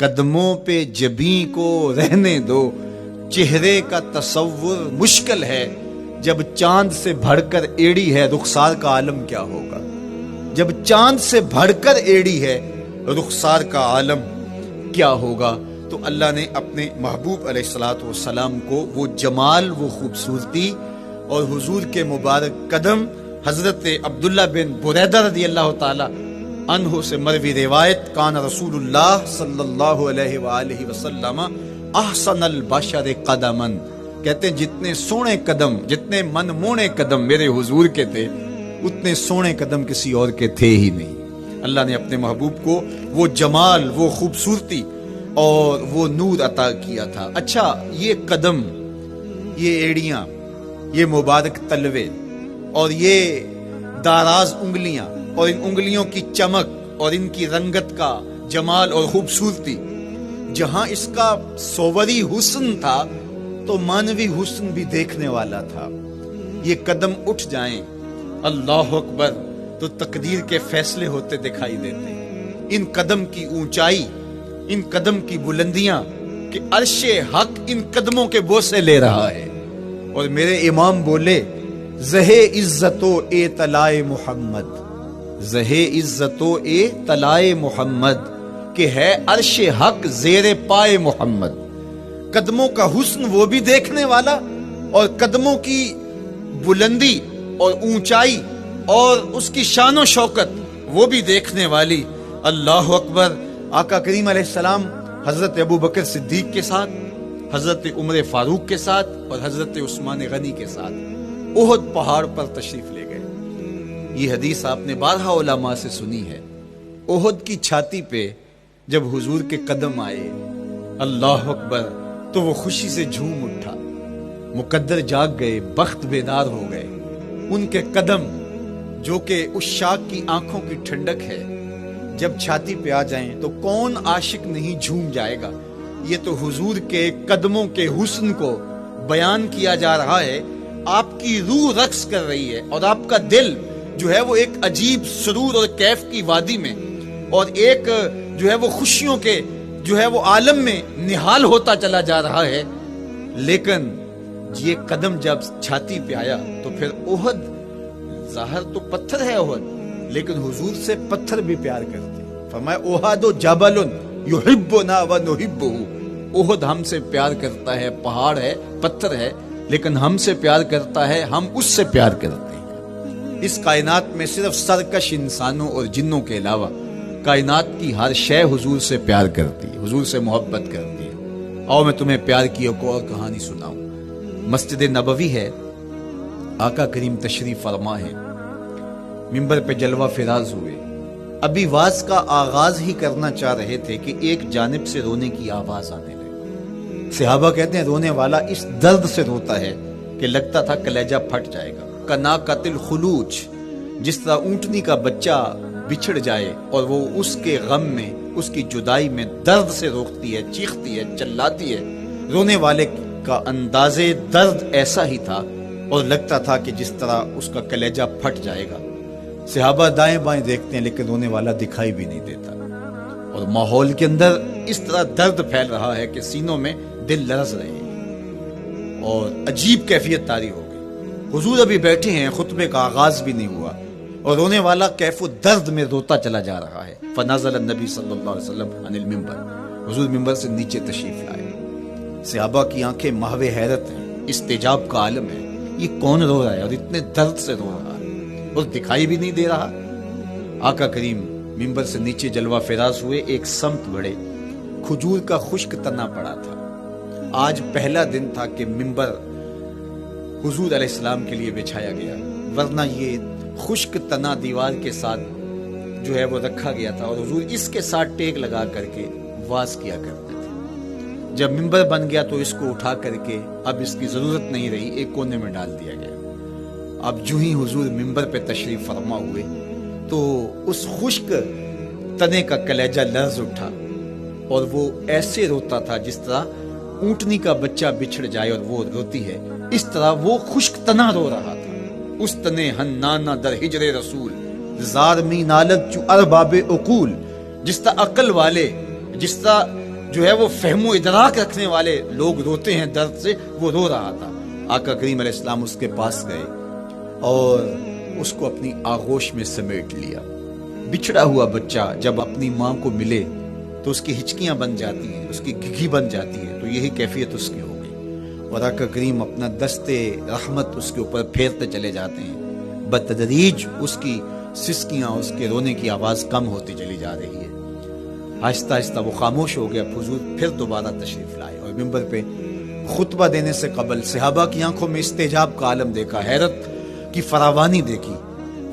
قدموں پہ جبیں کو رہنے دو، چہرے کا تصور مشکل ہے، جب چاند سے بڑھ کر ایڑی ہے رخسار کا عالم کیا ہوگا، جب چاند سے بڑھ کر ایڑی ہے رخسار کا عالم کیا ہوگا۔ تو اللہ نے اپنے محبوب علیہ السلام کو وہ جمال، وہ خوبصورتی اور حضور کے مبارک قدم حضرت عبداللہ بن بریدہ رضی اللہ تعالی عنہ سے مروی روایت، کان رسول اللہ صلی اللہ علیہ وآلہ وسلم احسن البشر قدما، کہتے ہیں جتنے سونے قدم، جتنے من مونے قدم میرے حضور کے تھے، اتنے سونے قدم کسی اور کے تھے ہی نہیں۔ اللہ نے اپنے محبوب کو وہ جمال، وہ خوبصورتی اور وہ نور عطا کیا تھا۔ اچھا، یہ قدم، یہ ایڑیاں، یہ مبارک تلوے اور یہ داراز انگلیاں اور ان انگلیوں کی چمک اور ان کی رنگت کا جمال اور خوبصورتی، جہاں اس کا صوری حسن تھا تو مانوی حسن بھی دیکھنے والا تھا۔ یہ قدم اٹھ جائیں، اللہ اکبر، تو تقدیر کے فیصلے ہوتے دکھائی دیتے ہیں۔ ان قدم کی اونچائی، ان قدم کی بلندیاں کہ عرش حق ان قدموں کے بوسے لے رہا ہے۔ اور میرے امام بولے، زہے عزت و اے طلائے محمد، زہے عزت و اے طلائے محمد، کہ ہے عرش حق زیر پائے محمد۔ قدموں کا حسن وہ بھی دیکھنے والا، اور قدموں کی بلندی اور اونچائی اور اس کی شان و شوکت وہ بھی دیکھنے والی۔ اللہ اکبر۔ آقا کریم علیہ السلام حضرت ابو بکر صدیق کے ساتھ، حضرت عمر فاروق کے ساتھ اور حضرت عثمان غنی کے ساتھ احد پہاڑ پر تشریف لے گئے۔ یہ حدیث آپ نے بارہا علماء سے سنی ہے۔ احد کی چھاتی پہ جب حضور کے قدم آئے، اللہ اکبر، تو وہ خوشی سے جھوم اٹھا، مقدر جاگ گئے، بخت بیدار ہو گئے۔ ان کے قدم جو کہ اس شاک کی آنکھوں کی ٹھنڈک ہے، جب چھاتی پہ آ جائیں تو کون عاشق نہیں جھوم جائے گا۔ یہ تو حضور کے قدموں کے حسن کو بیان کیا جا رہا ہے۔ آپ کی روح رقص کر رہی ہے اور آپ کا دل جو ہے وہ ایک عجیب سرور اور کیف کی وادی میں اور ایک جو ہے وہ خوشیوں کے جو ہے وہ عالم میں نہال ہوتا چلا جا رہا ہے۔ لیکن یہ قدم جب چھاتی پہ آیا تو پھر احد، ظاہر تو پتھر ہے احد، لیکن حضور سے پتھر بھی پیار کرتے ہیں۔ فرمایا احد جبل یحبنا ونحبہ، احد ہم سے پیار کرتا ہے، پہاڑ ہے، پتھر ہے، لیکن ہم سے پیار کرتا ہے، ہم اس سے پیار کرتے ہیں۔ اس کائنات میں صرف سرکش انسانوں اور جنوں کے علاوہ کائنات کی ہر شے حضور سے پیار کرتی ہے، حضور سے محبت کرتی ہے۔ آؤ میں تمہیں پیار کی ایک اور کہانی سناؤں۔ مسجد نبوی ہے، آقا کریم تشریف فرما ہے، منبر پہ جلوہ فراز ہوئے، ابھی واز کا آغاز ہی کرنا چاہ رہے تھے کہ ایک جانب سے رونے کی آواز آنے لگی۔ صحابہ کہتے ہیں رونے والا اس درد سے روتا ہے کہ لگتا تھا کلیجہ پھٹ جائے گا۔ کنا قتل خلوچ، جس طرح اونٹنی کا بچہ بچھڑ جائے اور وہ اس کے غم میں، اس کی جدائی میں درد سے روکتی ہے، چیختی ہے، چلاتی ہے، رونے والے کا انداز درد ایسا ہی تھا اور لگتا تھا کہ جس طرح اس کا کلیجہ پھٹ جائے گا۔ صحابہ دائیں بائیں دیکھتے ہیں لیکن رونے والا دکھائی بھی نہیں دیتا، اور ماحول کے اندر اس طرح درد پھیل رہا ہے کہ سینوں میں دل لرز رہے ہیں اور عجیب کیفیت طاری ہو گئی۔ حضور ابھی بیٹھے ہیں، خطبے کا آغاز بھی نہیں ہوا اور رونے والا کیف و درد میں روتا چلا جا رہا ہے۔ فنزل النبی صلی اللہ علیہ وسلم عن المنبر، حضور منبر سے نیچے تشریف لائے۔ صحابہ کی آنکھیں محو حیرت ہیں، استجاب کا عالم ہے، یہ کون رو رہا ہے اور اتنے درد سے رو رہا ہے اور دکھائی بھی نہیں دے رہا۔ آقا کریم منبر سے نیچے جلوہ فراز ہوئے، ایک سمت بڑھے، کھجور کا خشک تنا پڑا تھا۔ آج پہلا دن تھا کہ منبر حضور علیہ السلام کے لیے بچھایا گیا، ورنہ یہ خشک تنا دیوار کے ساتھ جو ہے وہ رکھا گیا تھا اور حضور اس کے ساتھ ٹیک لگا کر کے واز کیا کرتے تھے۔ جب منبر بن گیا تو اس کو اٹھا کر کے اب اس کی ضرورت نہیں رہی، ایک کونے میں ڈال دیا گیا۔ اب جو ہی حضور منبر پہ تشریف فرما ہوئے تو اس خشک تنے کا کلیجہ لرز اٹھا اور وہ ایسے روتا تھا جس طرح اونٹنی کا بچہ بچھڑ جائے اور وہ روتی ہے، اس طرح وہ خشک تنا رو رہا تھا۔ اس تنے ہنانا در ہجر رسول، زار می نالت چو ارباب عقول، جس طرح عقل والے، جس طرح جو ہے وہ فہم و ادراک رکھنے والے لوگ روتے ہیں درد سے، وہ رو رہا تھا۔ آقا کریم علیہ السلام اس کے پاس گئے اور اس کو اپنی آغوش میں سمیٹ لیا۔ بچھڑا ہوا بچہ جب اپنی ماں کو ملے تو اس کی ہچکیاں بن جاتی ہیں، اس کی گھگھی بن جاتی ہے، تو یہی کیفیت اس کی ہو گئی اور آقا کریم اپنا دستے رحمت اس کے اوپر پھیرتے چلے جاتے ہیں۔ بتدریج اس کی سسکیاں، اس کے رونے کی آواز کم ہوتی چلی جا رہی ہے۔ آہستہ آہستہ وہ خاموش ہو گیا۔ حضور پھر دوبارہ تشریف لائے اور ممبر پہ خطبہ دینے سے قبل صحابہ کی آنکھوں میں استعجاب کا عالم دیکھا، حیرت کی فراوانی دیکھی۔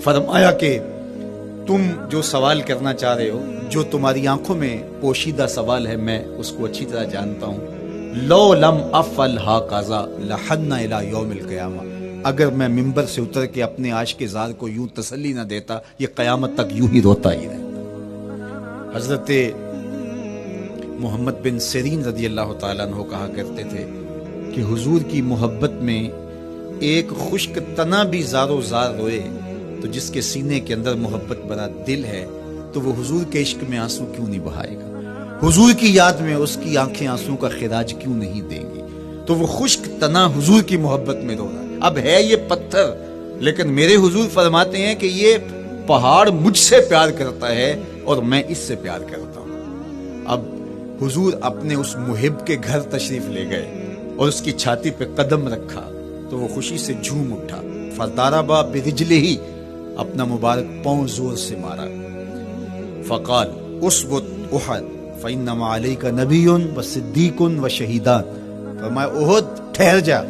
فرمایا کہ تم جو سوال کرنا چاہ رہے ہو، جو تمہاری آنکھوں میں پوشیدہ سوال ہے، میں اس کو اچھی طرح جانتا ہوں۔ لو لم افعل ھکذا لحن الی یوم القیامہ، اگر میں ممبر سے اتر کے اپنے عاشق زار کو یوں تسلی نہ دیتا، یہ قیامت تک یوں ہی روتا ہی رہتا۔ حضرت محمد بن سیرین رضی اللہ تعالیٰ عنہ کہا کرتے تھے کہ حضور کی محبت میں ایک خشک تنا بھی زارو زار روئے تو جس کے سینے کے اندر محبت بھرا دل ہے تو وہ حضور کے عشق میں آنسو کیوں نہیں بہائے گا؟ حضور کی یاد میں اس کی آنکھیں آنسو کا خراج کیوں نہیں دیں گی؟ تو وہ خشک تنا حضور کی محبت میں رو رہا ہے۔ اب ہے یہ پتھر، لیکن میرے حضور فرماتے ہیں کہ یہ پہاڑ مجھ سے پیار کرتا ہے اور میں اس سے پیار کرتا ہوں۔ اب حضور اپنے اس محب کے گھر تشریف لے گئے اور اس کی چھاتی پہ قدم رکھا تو وہ خوشی سے جھوم اٹھا۔ فضاربا برجلہ، اپنا مبارک پاؤں زور سے مارا۔ فقال اثبت احد فانما علیک نبی و صدیق و شہیدان، فرمایا احد ٹھہر جا،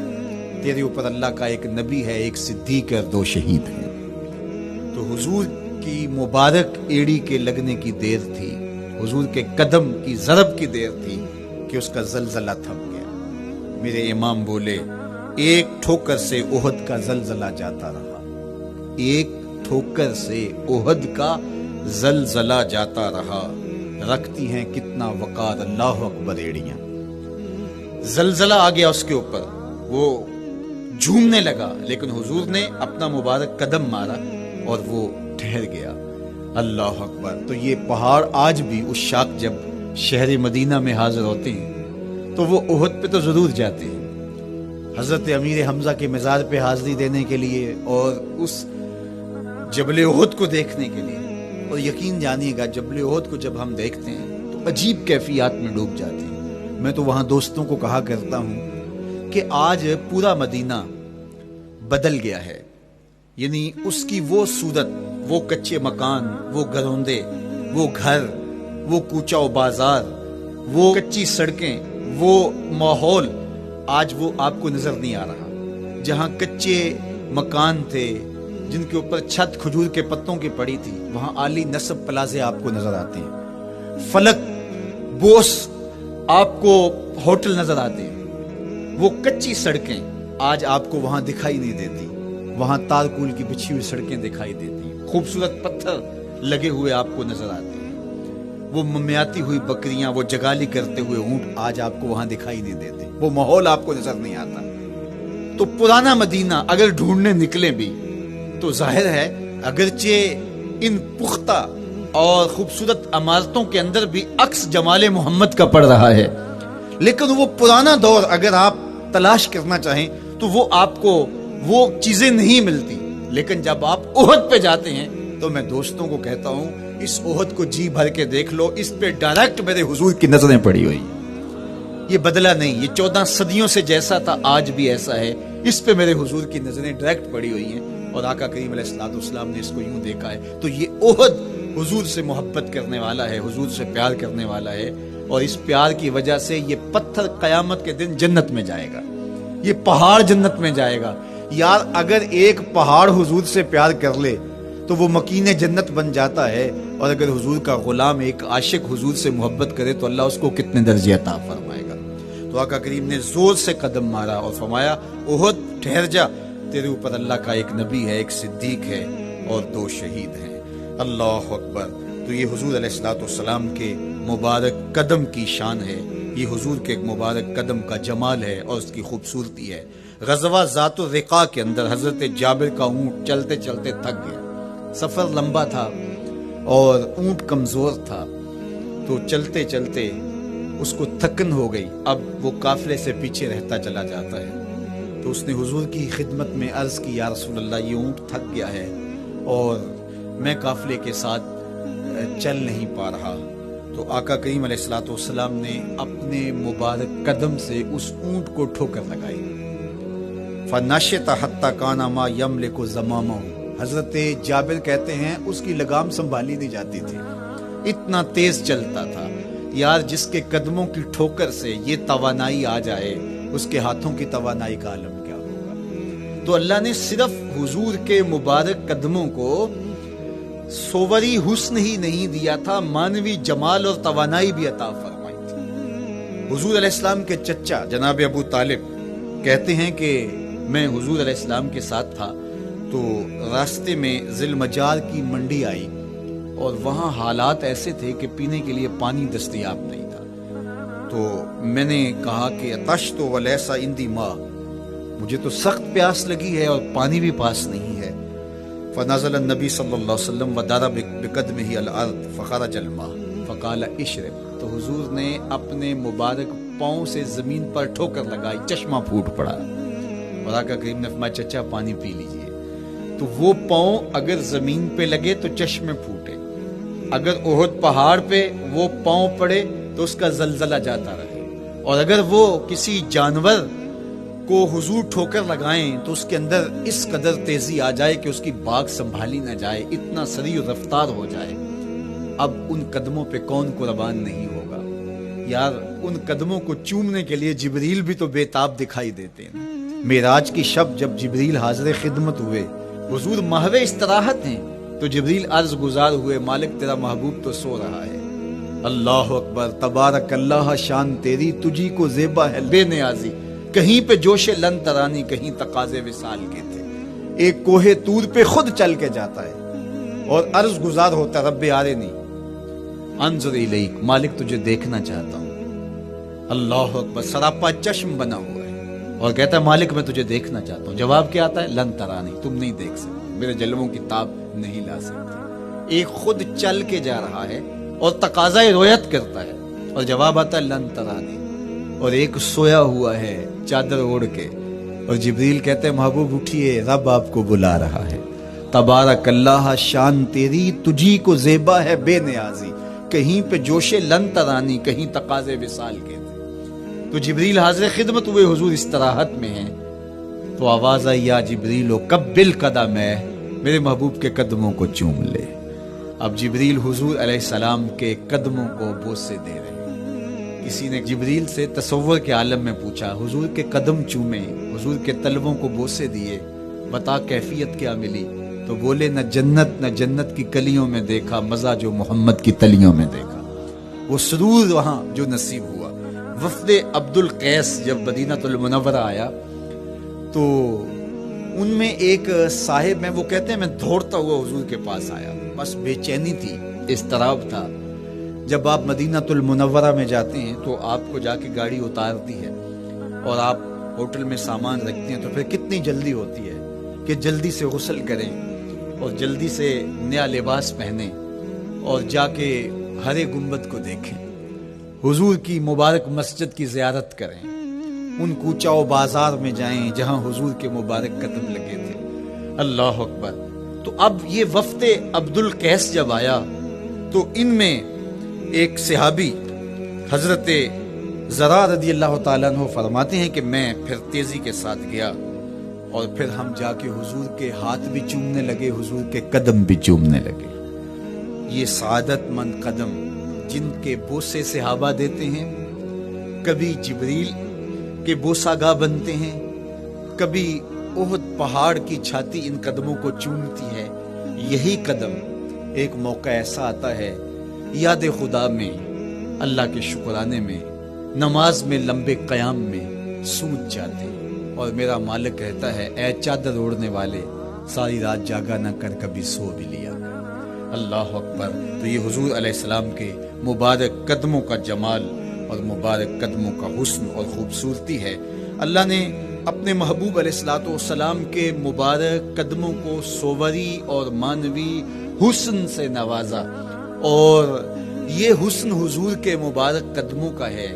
تیرے اوپر اللہ کا ایک نبی ہے، ایک صدیق اور 2 شہید ہیں۔ تو حضور کی مبارک ایڑی کے لگنے کی دیر تھی، حضور کے قدم کی ضرب کی دیر تھی کہ اس کا زلزلہ تھم گیا۔ میرے امام بولے ایک ٹھوکر سے احد کا زلزلہ جاتا رہا، ایک ٹھوکر سے احد کا زلزلہ جاتا رہا، رکھتی ہیں کتنا وقار اللہ اکبر ایڑیاں۔ زلزلہ آ گیا اس کے اوپر، وہ جھومنے لگا، لیکن حضور نے اپنا مبارک قدم مارا اور وہ ٹھہر گیا۔ اللہ اکبر۔ تو یہ پہاڑ آج بھی اس شاخ جب شہر مدینہ میں حاضر ہوتے ہیں تو وہ احد پہ تو ضرور جاتے ہیں، حضرت امیر حمزہ کے مزار پہ حاضری دینے کے لیے اور اس جبل احد کو دیکھنے کے لیے۔ اور یقین جانیے گا جبل احد کو جب ہم دیکھتے ہیں تو عجیب کیفیات میں ڈوب جاتے ہیں۔ میں تو وہاں دوستوں کو کہا کرتا ہوں کہ آج پورا مدینہ بدل گیا ہے، یعنی اس کی وہ صورت، وہ کچے مکان، وہ گروندے، وہ گھر، وہ کوچہ و بازار، وہ کچی سڑکیں، وہ ماحول آج وہ آپ کو نظر نہیں آ رہا۔ جہاں کچے مکان تھے جن کے اوپر چھت کھجور کے پتوں کی پڑی تھی، وہاں عالی نصب پلازے آپ کو نظر آتے ہیں، فلک بوس آپ کو ہوٹل نظر آتے ہیں۔ وہ کچی سڑکیں آج آپ کو وہاں دکھائی نہیں دیتی، وہاں تارکول کی بچھی ہوئی سڑکیں دکھائی دیتی ہیں، خوبصورت پتھر لگے ہوئے آپ کو نظر آتے ہیں، وہ ممیاتی ہوئی بکریاں، وہ جگالی کرتے ہوئے اونٹ آج آپ کو وہاں دکھائی نہیں دیتے، وہ ماحول آپ کو نظر نہیں آتا۔ تو پرانا مدینہ اگر ڈھونڈنے نکلیں بھی تو ظاہر ہے اگرچہ ان پختہ اور خوبصورت عمارتوں کے اندر بھی عکس جمال محمد کا پڑ رہا ہے، لیکن وہ پرانا دور اگر آپ تلاش کرنا چاہیں تو وہ آپ کو وہ چیزیں نہیں ملتی۔ لیکن جب آپ احد پہ جاتے ہیں تو میں دوستوں کو کہتا ہوں اس احد کو جی بھر کے دیکھ لو، اس پہ ڈائریکٹ میرے حضور کی نظریں پڑی ہوئی، یہ بدلا نہیں، یہ 14 صدیوں سے جیسا تھا آج بھی ایسا ہے، اس پہ میرے حضور کی نظریں ڈائریکٹ پڑی ہوئی ہیں اور آقا کریم علیہ الصلوۃ والسلام نے اس کو یوں دیکھا ہے۔ تو یہ احد حضور سے محبت کرنے والا ہے، حضور سے پیار کرنے والا ہے، اور اس پیار کی وجہ سے یہ پتھر قیامت کے دن جنت میں جائے گا، یہ پہاڑ جنت میں جائے گا۔ یار اگر ایک پہاڑ حضور سے پیار کر لے تو وہ مکین جنت بن جاتا ہے، اور اگر حضور کا غلام ایک عاشق حضور سے محبت کرے تو اللہ اس کو کتنے درجے عطا فرمائے گا۔ تو آقا کریم نے زور سے قدم مارا اور فرمایا احد ٹھہر جا، تیرے اوپر اللہ کا ایک نبی ہے، ایک صدیق ہے اور 2 شہید ہیں۔ اللہ اکبر۔ تو یہ حضور علیہ الصلوۃ والسلام کے مبارک قدم کی شان ہے، یہ حضور کے مبارک قدم کا جمال ہے اور اس کی خوبصورتی ہے۔ غزوہ ذات الرقاع کے اندر حضرت جابر کا اونٹ چلتے چلتے تھک گیا، سفر لمبا تھا اور اونٹ کمزور تھا، تو چلتے چلتے اس کو تھکن ہو گئی، اب وہ قافلے سے پیچھے رہتا چلا جاتا ہے۔ تو اس نے حضور کی خدمت میں عرض کی یا رسول اللہ یہ اونٹ تھک گیا ہے اور میں قافلے کے ساتھ چل نہیں پا رہا، تو آقا کریم علیہ الصلوۃ والسلام نے اپنے مبارک قدم سے اس اونٹ کو ٹھوکر لگائی. فنشط حتی کان ما یملک زمامہ. حضرت جابر کہتے ہیں اس کی لگام سنبھالی نہیں جاتی تھی، اتنا تیز چلتا تھا. یار جس کے قدموں کی ٹھوکر سے یہ توانائی آ جائے، اس کے ہاتھوں کی توانائی کا عالم کیا ہوگا. تو اللہ نے صرف حضور کے مبارک قدموں کو صوری حسن ہی نہیں دیا تھا، مانوی جمال اور توانائی بھی عطا فرمائی تھی. حضور علیہ السلام کے چچا جناب ابو طالب کہتے ہیں کہ میں حضور علیہ السلام کے ساتھ تھا تو راستے میں ذی المجال کی منڈی آئی اور وہاں حالات ایسے تھے کہ پینے کے لیے پانی دستیاب نہیں تھا. تو میں نے کہا کہ عطشت ولیس عندی ماء، مجھے تو سخت پیاس لگی ہے اور پانی بھی پاس نہیں ہے. فنزل النبی صلی اللہ علیہ وسلم وضرب بقدمہ الارض فخرج الماء فقال اشرب. تو حضور نے اپنے مبارک پاؤں سے زمین پر ٹھوکر لگائی، چشمہ پھوٹ پڑا اور آقا کریم نے فرمایا چچا پانی پی لیجئے. تو وہ پاؤں اگر زمین پہ لگے تو چشمے پھوٹے، اگر احد پہاڑ پہ وہ پاؤں پڑے تو اس کا زلزلہ جاتا رہے، اور اگر وہ کسی جانور کو حضور ٹھوکر لگائیں تو اس کے اندر اس قدر تیزی آ جائے کہ اس کی باغ سنبھالی نہ جائے، اتنا سریع رفتار ہو جائے. اب ان قدموں پہ کون قربان نہیں ہوگا. یار ان قدموں کو چومنے کے لیے جبریل بھی تو بے تاب دکھائی دیتے ہیں. معراج کی شب جب جبریل حاضر خدمت ہوئے، حضور محو استراحت ہیں، تو جبریل عرض گزار ہوئے مالک تیرا محبوب تو سو رہا ہے. اللہ اکبر، تبارک اللہ، شان تیری تجھی کو زیبا ہے بے نیازی. کہیں پہ جوش لن ترانی، کہیں تقاضے وصال کے تھے. ایک کوہ طور پہ خود چل کے جاتا ہے اور عرض گزار ہوتا رب آرنی انظر الیک، مالک تجھے دیکھنا چاہتا ہوں. اللہ اکبر، سراپا چشم بنا ہوا ہے اور کہتا ہے مالک میں تجھے دیکھنا چاہتا ہوں. جواب کیا آتا ہے؟ لن ترانی، تم نہیں دیکھ سکتے، میرے جلووں کی تاب نہیں لا سکتے. ایک خود چل کے جا رہا ہے اور تقاضا رویت کرتا ہے اور جواب آتا ہے لن ترانی. اور ایک سویا ہوا ہے چادر اوڑھ کے اور جبریل کہتے ہیں محبوب اٹھیے، رب آپ کو بلا رہا ہے. تبارک اللہ، شان تیری تجھی کو زیبا ہے بے نیازی. کہیں پہ جوش لن ترانی، کہیں تقاضے وصال کے تھے. تو جبریل حاضر خدمت ہوئے، حضور استراحت میں ہیں. تو آواز آئی یا جبریل قبل قدم ہے، میرے محبوب کے قدموں کو چوم لے. اب جبریل حضور علیہ السلام کے قدموں کو بوسے دے رہے. کسی نے جبریل سے تصور کے عالم میں پوچھا، حضور کے قدم چومے، حضور کے تلووں کو بوسے دیے، بتا کیفیت کیا ملی؟ تو بولے نہ جنت کی کلیوں میں دیکھا مزہ جو محمد کی تلیوں میں دیکھا. وہ سرور وہاں جو نصیب ہوا. وفد عبد القیس جب مدینہ المنورہ آیا تو ان میں ایک صاحب، میں وہ کہتے ہیں میں دوڑتا ہوا حضور کے پاس آیا، بس بے چینی تھی، اضطراب تھا. جب آپ مدینہ المنورہ میں جاتے ہیں تو آپ کو جا کے گاڑی اتارتی ہے اور آپ ہوٹل میں سامان رکھتے ہیں تو پھر کتنی جلدی ہوتی ہے کہ جلدی سے غسل کریں اور جلدی سے نیا لباس پہنیں اور جا کے ہرے گنبد کو دیکھیں، حضور کی مبارک مسجد کی زیارت کریں، ان کوچہ و بازار میں جائیں جہاں حضور کے مبارک قدم لگے تھے. اللہ اکبر. تو اب یہ وفد عبد القیس جب آیا تو ان میں ایک صحابی حضرت زرع رضی اللہ تعالیٰ عنہ فرماتے ہیں کہ میں پھر تیزی کے ساتھ گیا اور پھر ہم جا کے حضور کے ہاتھ بھی چومنے لگے، حضور کے قدم بھی چومنے لگے. یہ سعادت مند قدم جن کے بوسے صحابہ دیتے ہیں، کبھی جبریل کے بوسہ گاہ بنتے ہیں، کبھی احد پہاڑ کی چھاتی ان قدموں کو چومتی ہے. یہی قدم ایک موقع ایسا آتا ہے یاد خدا میں، اللہ کے شکرانے میں، نماز میں، لمبے قیام میں سوج جاتے اور میرا مالک کہتا ہے اے چادر اوڑھنے والے، ساری رات جاگا نہ کر، کبھی سو بھی لیا. اللہ اکبر. تو یہ حضور علیہ السلام کے مبارک قدموں کا جمال اور مبارک قدموں کا حسن اور خوبصورتی ہے. اللہ نے اپنے محبوب علیہ الصلوۃ والسلام کے مبارک قدموں کو صوری اور مانوی حسن سے نوازا، اور یہ حسن حضور کے مبارک قدموں کا ہے.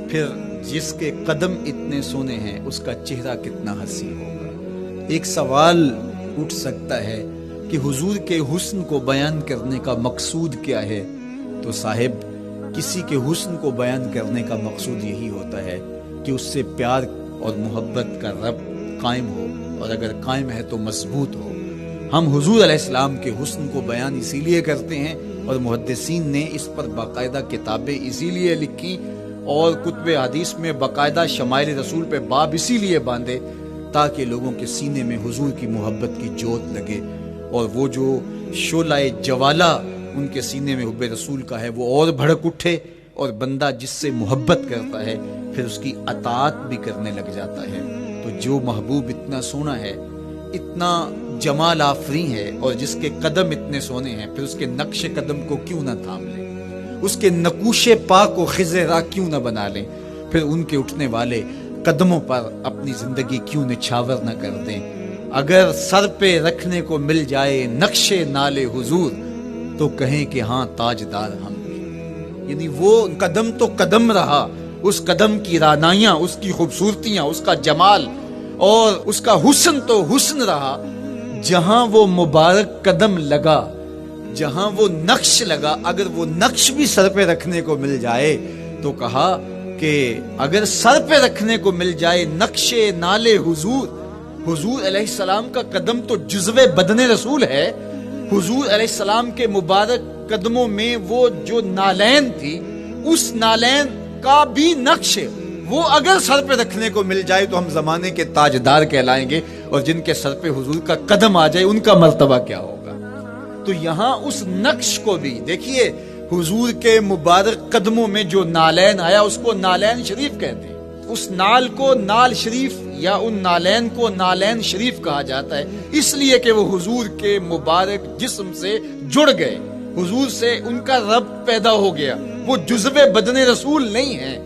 پھر جس کے قدم اتنے سونے ہیں اس کا چہرہ کتنا حسین ہوگا. ایک سوال اٹھ سکتا ہے کہ حضور کے حسن کو بیان کرنے کا مقصود کیا ہے؟ تو صاحب کسی کے حسن کو بیان کرنے کا مقصود یہی ہوتا ہے کہ اس سے پیار اور محبت کا ربط قائم ہو، اور اگر قائم ہے تو مضبوط ہو۔ ہم حضور علیہ السلام کے حسن کو بیان اسی لیے کرتے ہیں، اور محدثین نے اس پر باقاعدہ کتابیں اسی لیے لکھی اور کتب حدیث میں باقاعدہ شمائل رسول پہ باب اسی لیے باندھے تاکہ لوگوں کے سینے میں حضور کی محبت کی جوت لگے، اور وہ جو شعلہ جوالہ ان کے سینے میں حب رسول کا ہے وہ اور بھڑک اٹھے، اور بندہ جس سے محبت کرتا ہے پھر اس کی اطاعت بھی کرنے لگ جاتا ہے۔ تو جو محبوب اتنا سونا ہے، اتنا جمال آفریں ہے، اور جس کے قدم اتنے سونے ہیں، پھر اس کے نقش قدم کو کیوں نہ تھام لیں، اس کے نقوش پا کو خضر راہ کیوں نہ بنا لیں، پھر ان کے اٹھنے والے قدموں پر اپنی زندگی کیوں نچھاور نہ کر دیں۔ اگر سر پہ رکھنے کو مل جائے نقش نال حضور تو کہیں کہ ہاں تاجدار ہم بھی۔ یعنی وہ قدم تو قدم رہا، اس قدم کی رعنائیاں، اس کی خوبصورتیاں، اس کا جمال اور اس کا حسن تو حسن رہا۔ جہاں وہ مبارک قدم لگا، جہاں وہ نقش لگا، اگر وہ نقش بھی سر پہ رکھنے کو مل جائے تو کہا کہ اگر سر پہ رکھنے کو مل جائے نقش نال حضور، حضور علیہ السلام کا قدم تو جزو بدن رسول ہے۔ حضور علیہ السلام کے مبارک قدموں میں وہ جو نالین تھی، اس نالین کا بھی نقش وہ اگر سر پہ رکھنے کو مل جائے تو ہم زمانے کے تاجدار کہلائیں گے، اور جن کے سر پہ حضور کا قدم آ جائے ان کا مرتبہ کیا ہوگا۔ تو یہاں اس نقش کو بھی دیکھیے، حضور کے مبارک قدموں میں جو نالین آیا اس کو نالین شریف کہتے ہیں۔ اس نال کو نال شریف یا ان نالین کو نالین شریف کہا جاتا ہے، اس لیے کہ وہ حضور کے مبارک جسم سے جڑ گئے، حضور سے ان کا ربط پیدا ہو گیا، وہ جزو بدن رسول نہیں ہے،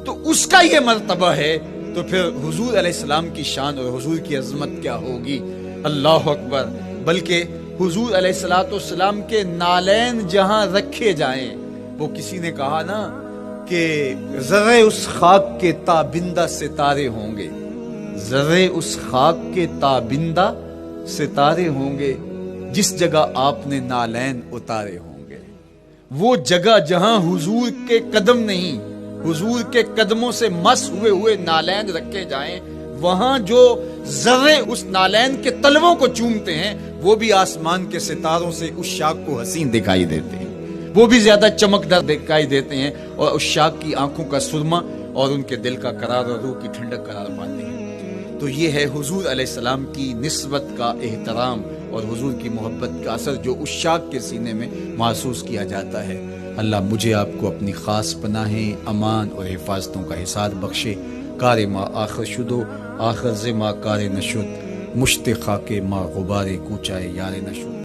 تو اس کا یہ مرتبہ ہے۔ تو پھر حضور علیہ السلام کی شان اور حضور کی عظمت کیا ہوگی، اللہ اکبر۔ بلکہ حضور علیہ السلام کے نالین جہاں رکھے جائیں، وہ کسی نے کہا نا کہ ذرے اس خاک کے تابندہ ستارے ہوں گے، ذرے اس خاک کے تابندہ ستارے ہوں گے جس جگہ آپ نے نالین اتارے ہوں گے۔ وہ جگہ جہاں حضور کے قدم نہیں، حضور کے قدموں سے مس ہوئے ہوئے نالین رکھے جائیں، وہاں جو ذرے اس نالین کے تلووں کو چومتے ہیں وہ بھی آسمان کے ستاروں سے اس شاخ کو حسین دکھائی دیتے ہیں، وہ بھی زیادہ چمکدار دکھائی دیتے ہیں، اور اس شاخ کی آنکھوں کا سرما اور ان کے دل کا قرار اور روح کی ٹھنڈک قرار پاتے ہیں۔ تو یہ ہے حضور علیہ السلام کی نسبت کا احترام اور حضور کی محبت کا اثر جو اس شاخ کے سینے میں محسوس کیا جاتا ہے۔ اللہ مجھے آپ کو اپنی خاص پناہیں، امان اور حفاظتوں کا حساب بخشے۔ کار ما آخر شدو آخر ز ما کار نشد، مشت خاک ما غبار کوچائے یار نشد۔